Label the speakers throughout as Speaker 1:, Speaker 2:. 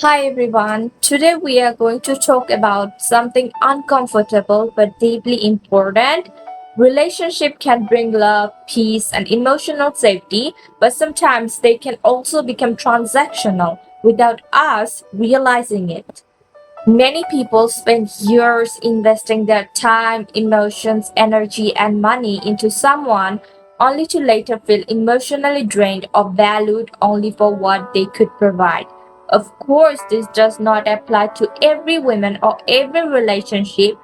Speaker 1: Hi everyone. Today we are going to talk about something uncomfortable but deeply important. Relationship can bring love, peace, and emotional safety, but sometimes they can also become transactional without us realizing it. Many people spend years investing their time, emotions, energy, and money into someone only to later feel emotionally drained or valued only for what they could provide. Of course, this does not apply to every woman or every relationship.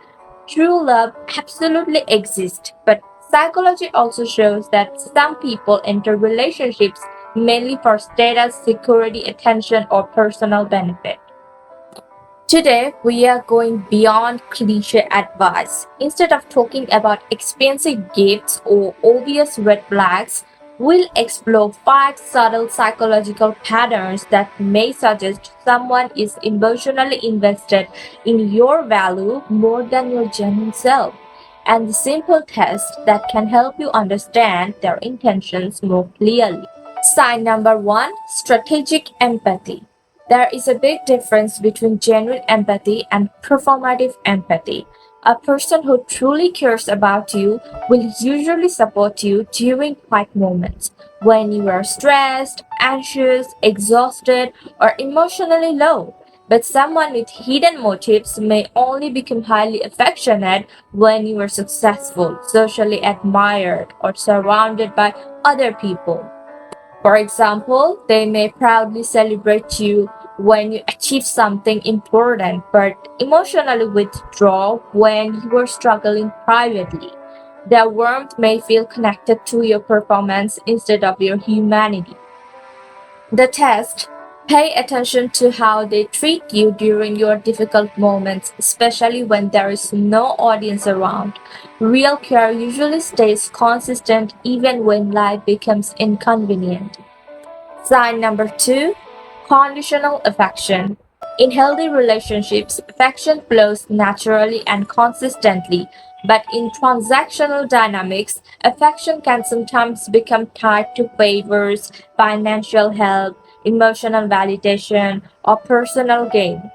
Speaker 1: True love absolutely exists, but psychology also shows that some people enter relationships mainly for status, security, attention, or personal benefit. Today, we are going beyond cliche advice. Instead of talking about expensive gifts or obvious red flags, we'll explore five subtle psychological patterns that may suggest someone is emotionally invested in your value more than your genuine self, and the simple test that can help you understand their intentions more clearly. Sign number one, strategic empathy. There is a big difference between genuine empathy and performative empathy. A person who truly cares about you will usually support you during quiet moments when you are stressed, anxious, exhausted, or emotionally low. But someone with hidden motives may only become highly affectionate when you are successful, socially admired, or surrounded by other people. For example, they may proudly celebrate you when you achieve something important, but emotionally withdraw when you are struggling privately. Their warmth may feel connected to your performance instead of your humanity. The test: pay attention to how they treat you during your difficult moments, especially when there is no audience around. Real care usually stays consistent even when life becomes inconvenient. Sign number two, conditional affection. In healthy relationships, affection flows naturally and consistently, but in transactional dynamics, affection can sometimes become tied to favors, financial help, emotional validation, or personal gain.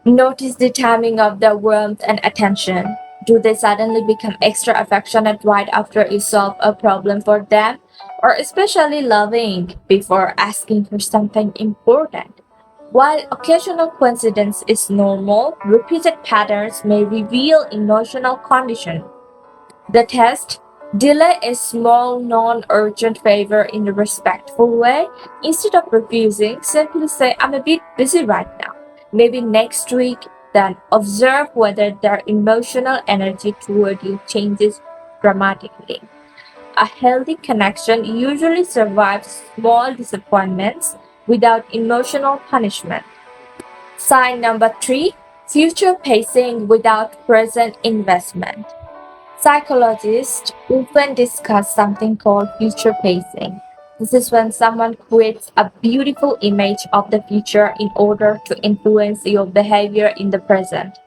Speaker 1: Notice the timing of their warmth and attention. Do they suddenly become extra affectionate right after you solve a problem for them? Or especially loving before asking for something important? While occasional coincidence is normal, repeated patterns may reveal emotional condition. The test: delay a small, non urgent favor in a respectful way. Instead of refusing, simply say, I'm a bit busy right now. Maybe next week. Then observe whether their emotional energy toward you changes dramatically. A healthy connection usually survives small disappointments without emotional punishment. Sign number three, future pacing without present investment. Psychologists often discuss something called future pacing. This is when someone creates a beautiful image of the future in order to influence your behavior in the present.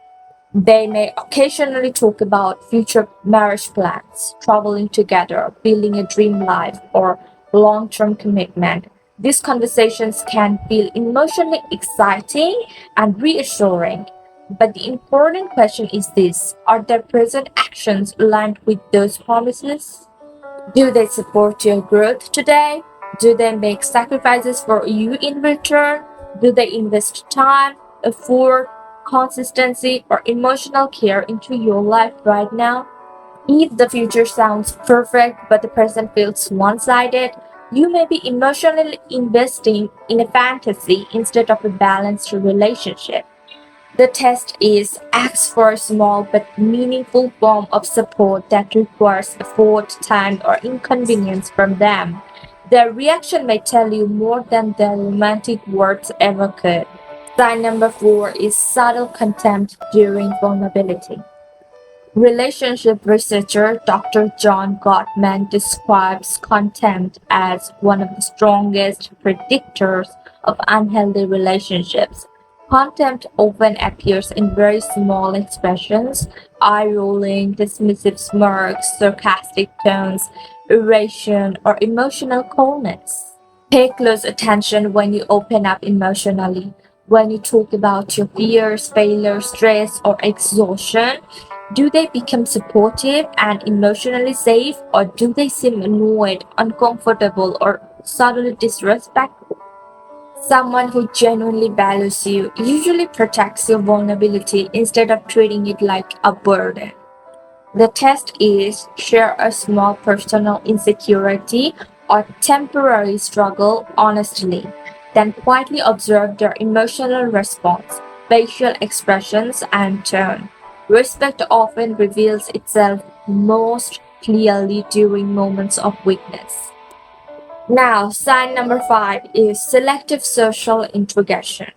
Speaker 1: They may occasionally talk about future marriage plans, traveling together, building a dream life, or long term commitment. These conversations can feel emotionally exciting and reassuring. But the important question is this: are their present actions aligned with those promises? Do they support your growth today? Do they make sacrifices for you in return? Do they invest time, effort, consistency, or emotional care into your life right now? If the future sounds perfect but the present feels one sided, you may be emotionally investing in a fantasy instead of a balanced relationship. The test is ask for a small but meaningful form of support that requires effort, time, or inconvenience from them. Their reaction may tell you more than their romantic words ever could. Sign number four is subtle contempt during vulnerability. Relationship researcher Dr. John Gottman describes contempt as one of the strongest predictors of unhealthy relationships. Contempt often appears in very small expressions: eye rolling, dismissive smirks, sarcastic tones, irration, or emotional coldness. Pay close attention when you open up emotionally. When you talk about your fears, failure, stress, or exhaustion, do they become supportive and emotionally safe, or do they seem annoyed, uncomfortable, or suddenly disrespectful? Someone who genuinely values you usually protects your vulnerability instead of treating it like a burden. The test is share a small personal insecurity or temporary struggle honestly, then quietly observe their emotional response, facial expressions, and tone. Respect often reveals itself most clearly during moments of weakness. Now, sign number 5 is selective social integration.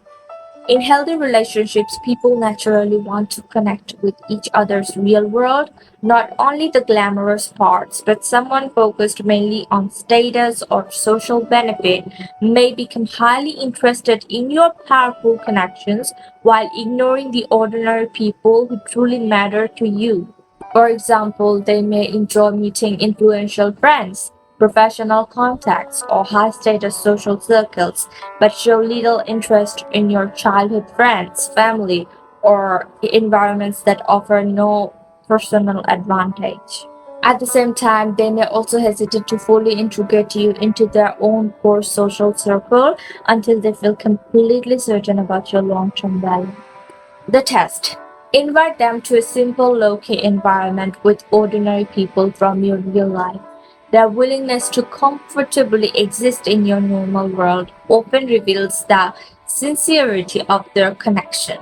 Speaker 1: In healthy relationships, people naturally want to connect with each other's real world, not only the glamorous parts, but someone focused mainly on status or social benefit may become highly interested in your powerful connections while ignoring the ordinary people who truly matter to you. For example, they may enjoy meeting influential friends, professional contacts, or high status social circles, but show little interest in your childhood friends, family, or environments that offer no personal advantage. At the same time, they may also hesitate to fully integrate you into their own core social circle until they feel completely certain about your long term value. The test. Invite them to a simple low-key environment with ordinary people from your real life. Their willingness to comfortably exist in your normal world often reveals the sincerity of their connection.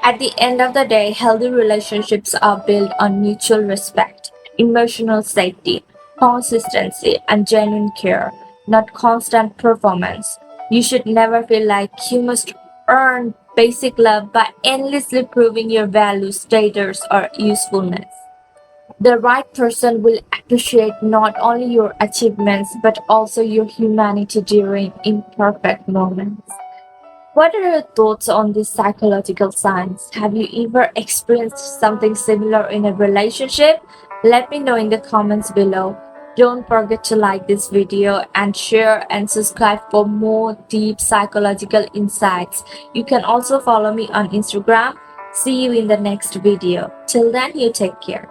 Speaker 1: At the end of the day, healthy relationships are built on mutual respect, emotional safety, consistency, and genuine care, not constant performance. You should never feel like you must earn basic love by endlessly proving your value, status, or usefulness. The right person will appreciate not only your achievements but also your humanity during imperfect moments. What are your thoughts on these psychological signs? Have you ever experienced something similar in a relationship? Let me know in the comments below. Don't forget to like this video and share and subscribe for more deep psychological insights. You can also follow me on Instagram. See you in the next video. Till then, you take care.